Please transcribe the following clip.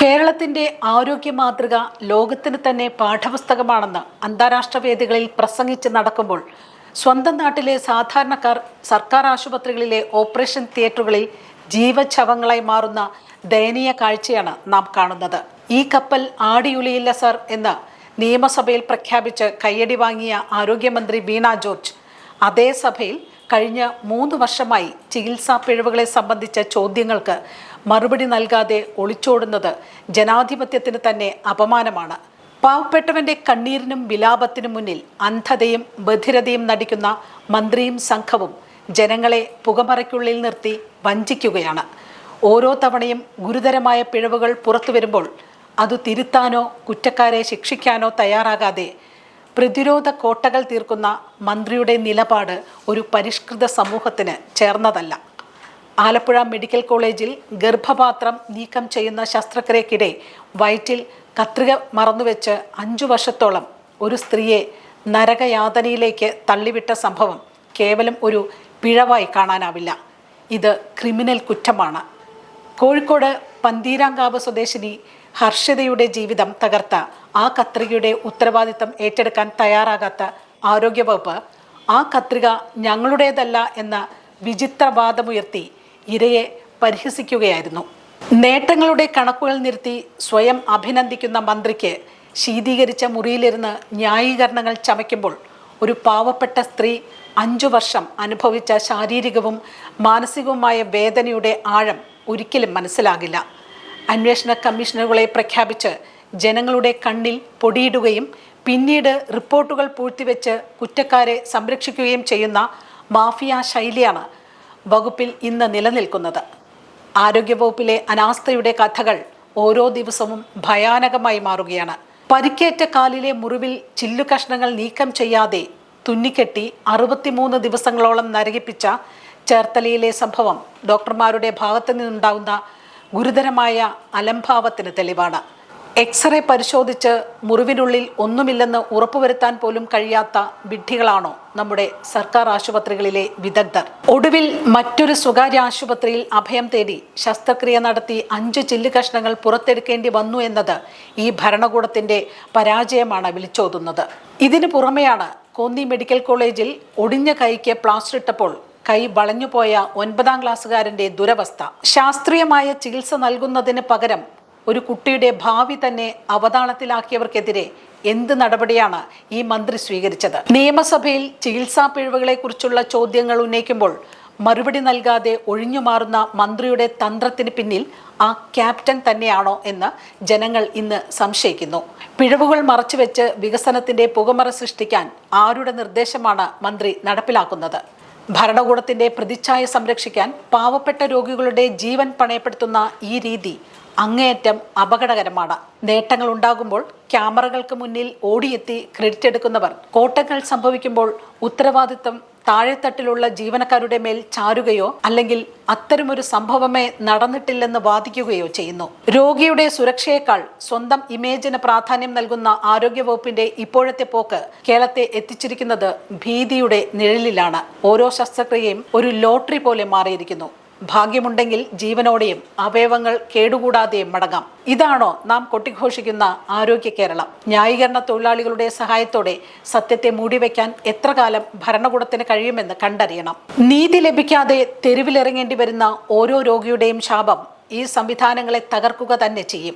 കേരളത്തിന്റെ ആരോഗ്യ മാതൃക ലോകത്തിന് തന്നെ പാഠപുസ്തകമാണെന്ന് അന്താരാഷ്ട്ര വേദികളിൽ പ്രസംഗിച്ച് നടക്കുമ്പോൾ സ്വന്തം നാട്ടിലെ സാധാരണക്കാർ സർക്കാർ ആശുപത്രികളിലെ ഓപ്പറേഷൻ തിയേറ്ററുകളിൽ ജീവച്ഛവങ്ങളായി മാറുന്ന ദയനീയ കാഴ്ചയാണ് നാം കാണുന്നത്. ഈ കപ്പൽ ആടിയുലയില്ല സർ എന്ന് നിയമസഭയിൽ പ്രഖ്യാപിച്ച് കയ്യടി വാങ്ങിയ ആരോഗ്യമന്ത്രി വീണ ജോർജ് അതേ സഭയിൽ കഴിഞ്ഞ 3 വർഷമായി ചികിത്സാ പിഴവുകളെ സംബന്ധിച്ച ചോദ്യങ്ങൾക്ക് മറുപടി നൽകാതെ ഒളിച്ചോടുന്നത് ജനാധിപത്യത്തിന് തന്നെ അപമാനമാണ്. പാവപ്പെട്ടവന്റെ കണ്ണീരിനും വിലാപത്തിനും മുന്നിൽ അന്ധതയും ബധിരതയും നടിക്കുന്ന മന്ത്രിയും സംഘവും ജനങ്ങളെ പുകമറയ്ക്കുള്ളിൽ നിർത്തി വഞ്ചിക്കുകയാണ്. ഓരോ തവണയും ഗുരുതരമായ പിഴവുകൾ പുറത്തു വരുമ്പോൾ അത് തിരുത്താനോ കുറ്റക്കാരെ ശിക്ഷിക്കാനോ തയ്യാറാകാതെ പ്രതിരോധ കോട്ടകൾ തീർക്കുന്ന മന്ത്രിയുടെ നിലപാട് ഒരു പരിഷ്കൃത സമൂഹത്തിന് ചേർന്നതല്ല. ആലപ്പുഴ മെഡിക്കൽ കോളേജിൽ ഗർഭപാത്രം നീക്കം ചെയ്യുന്ന ശസ്ത്രക്രിയക്കിടെ വയറ്റിൽ കത്രിക മറന്നുവെച്ച് 5 വർഷത്തോളം ഒരു സ്ത്രീയെ നരകയാതനയിലേക്ക് തള്ളിവിട്ട സംഭവം കേവലം ഒരു പിഴവായി കാണാനാവില്ല. ഇത് ക്രിമിനൽ കുറ്റമാണ്. കോഴിക്കോട് പന്തീരാങ്കാവ് സ്വദേശിനി ഹർഷിതയുടെ ജീവിതം തകർത്ത ആ കത്രികയുടെ ഉത്തരവാദിത്തം ഏറ്റെടുക്കാൻ തയ്യാറാകാത്ത ആരോഗ്യവകുപ്പ് ആ കത്രിക ഞങ്ങളുടേതല്ല എന്ന വിചിത്രവാദമുയർത്തി ഇരയെ പരിഹസിക്കുകയായിരുന്നു. നേട്ടങ്ങളുടെ കണക്കുകൾ നിരത്തി സ്വയം അഭിനന്ദിക്കുന്ന മന്ത്രിക്ക് ശീതീകരിച്ച മുറിയിലിരുന്ന് ന്യായീകരണങ്ങൾ ചമയ്ക്കുമ്പോൾ ഒരു പാവപ്പെട്ട സ്ത്രീ 5 വർഷം അനുഭവിച്ച ശാരീരികവും മാനസികവുമായ വേദനയുടെ ആഴം ഒരിക്കലും മനസ്സിലാകില്ല. അന്വേഷണ കമ്മീഷനുകളെ പ്രഖ്യാപിച്ച് ജനങ്ങളുടെ കണ്ണിൽ പൊടിയിടുകയും പിന്നീട് റിപ്പോർട്ടുകൾ പൂഴ്ത്തിവെച്ച് കുറ്റക്കാരെ സംരക്ഷിക്കുകയും ചെയ്യുന്ന മാഫിയ ശൈലിയാണ് വകുപ്പിൽ ഇന്ന് നിലനിൽക്കുന്നത്. ആരോഗ്യവകുപ്പിലെ അനാസ്ഥയുടെ കഥകൾ ഓരോ ദിവസവും ഭയാനകമായി മാറുകയാണ്. പരിക്കേറ്റ കാലിലെ മുറിവിൽ ചില്ലുകഷ്ണങ്ങൾ നീക്കം ചെയ്യാതെ തുന്നിക്കെട്ടി 63 ദിവസങ്ങളോളം നരകിപ്പിച്ച ചേർത്തലയിലെ സംഭവം ഡോക്ടർമാരുടെ ഭാഗത്തു നിന്നുണ്ടാകുന്ന ഗുരുതരമായ അലംഭാവത്തിന് തെളിവാണ്. എക്സ്റേ പരിശോധിച്ച് മുറിവിനുള്ളിൽ ഒന്നുമില്ലെന്ന് ഉറപ്പുവരുത്താൻ പോലും കഴിയാത്ത വിഡ്ഢികളാണോ നമ്മുടെ സർക്കാർ ആശുപത്രികളിലെ വിദഗ്ധർ? ഒടുവിൽ മറ്റൊരു സ്വകാര്യ ആശുപത്രിയിൽ അഭയം തേടി ശസ്ത്രക്രിയ നടത്തി 5 ചില്ല് കഷ്ണങ്ങൾ പുറത്തെടുക്കേണ്ടി വന്നു എന്നത് ഈ ഭരണകൂടത്തിന്റെ പരാജയമാണ് വിളിച്ചോതുന്നത്. ഇതിനു പുറമെയാണ് കോന്നി മെഡിക്കൽ കോളേജിൽ ഒടിഞ്ഞ കൈക്ക് പ്ലാസ്റ്റർ ഇട്ടപ്പോൾ കൈ വളഞ്ഞുപോയ 9ാം ക്ലാസ്സുകാരന്റെ ദുരവസ്ഥ. ശാസ്ത്രീയമായ ചികിത്സ നൽകുന്നതിന് പകരം ഒരു കുട്ടിയുടെ ഭാവി തന്നെ അവതാളത്തിലാക്കിയവർക്കെതിരെ എന്ത് നടപടിയാണ് ഈ മന്ത്രി സ്വീകരിച്ചത്? നിയമസഭയിൽ ചികിത്സാ പിഴവുകളെ കുറിച്ചുള്ള ചോദ്യങ്ങൾ ഉന്നയിക്കുമ്പോൾ മറുപടി നൽകാതെ ഒഴിഞ്ഞുമാറുന്ന മന്ത്രിയുടെ തന്ത്രത്തിന് പിന്നിൽ ആ ക്യാപ്റ്റൻ തന്നെയാണോ എന്ന് ജനങ്ങൾ ഇന്ന് സംശയിക്കുന്നു. പിഴവുകൾ മറച്ചുവെച്ച് വികസനത്തിന്റെ പുകമറ സൃഷ്ടിക്കാൻ ആരുടെ നിർദ്ദേശമാണ് മന്ത്രി നടപ്പിലാക്കുന്നത്? ഭരണകൂടത്തിന്റെ പ്രതിച്ഛായ സംരക്ഷിക്കാൻ പാവപ്പെട്ട രോഗികളുടെ ജീവൻ പണയപ്പെടുത്തുന്ന ഈ രീതി അങ്ങേയറ്റം അപകടകരമാണ്. നേട്ടങ്ങൾ ഉണ്ടാകുമ്പോൾ ക്യാമറകൾക്ക് മുന്നിൽ ഓടിയെത്തി ക്രെഡിറ്റ് എടുക്കുന്നവർ കോട്ടങ്ങൾ സംഭവിക്കുമ്പോൾ ഉത്തരവാദിത്തം താഴെത്തട്ടിലുള്ള ജീവനക്കാരുടെ മേൽ ചാരുകയോ അല്ലെങ്കിൽ അത്തരമൊരു സംഭവമേ നടന്നിട്ടില്ലെന്ന് വാദിക്കുകയോ ചെയ്യുന്നു. രോഗിയുടെ സുരക്ഷയേക്കാൾ സ്വന്തം ഇമേജിന് പ്രാധാന്യം നൽകുന്ന ആരോഗ്യവകുപ്പിന്റെ ഇപ്പോഴത്തെ പോക്ക് കേരളത്തെ എത്തിച്ചിരിക്കുന്നത് ഭീതിയുടെ നിഴലിലാണ്. ഓരോ ശസ്ത്രക്രിയയും ഒരു ലോട്ടറി പോലെ മാറിയിരിക്കുന്നു. ഭാഗ്യമുണ്ടെങ്കിൽ ജീവനോടെയും അവയവങ്ങൾ കേടുകൂടാതെയും മടങ്ങാം. ഇതാണോ നാം കൊട്ടിഘോഷിക്കുന്ന ആരോഗ്യ കേരളം? ന്യായീകരണ തൊഴിലാളികളുടെ സഹായത്തോടെ സത്യത്തെ മൂടിവെക്കാൻ എത്ര കാലം ഭരണകൂടത്തിന് കഴിയുമെന്ന് കണ്ടറിയണം. നീതി ലഭിക്കാതെ തെരുവിലിറങ്ങേണ്ടി വരുന്ന ഓരോ രോഗിയുടെയും ശാപം ഈ സംവിധാനങ്ങളെ തകർക്കുക തന്നെ ചെയ്യും.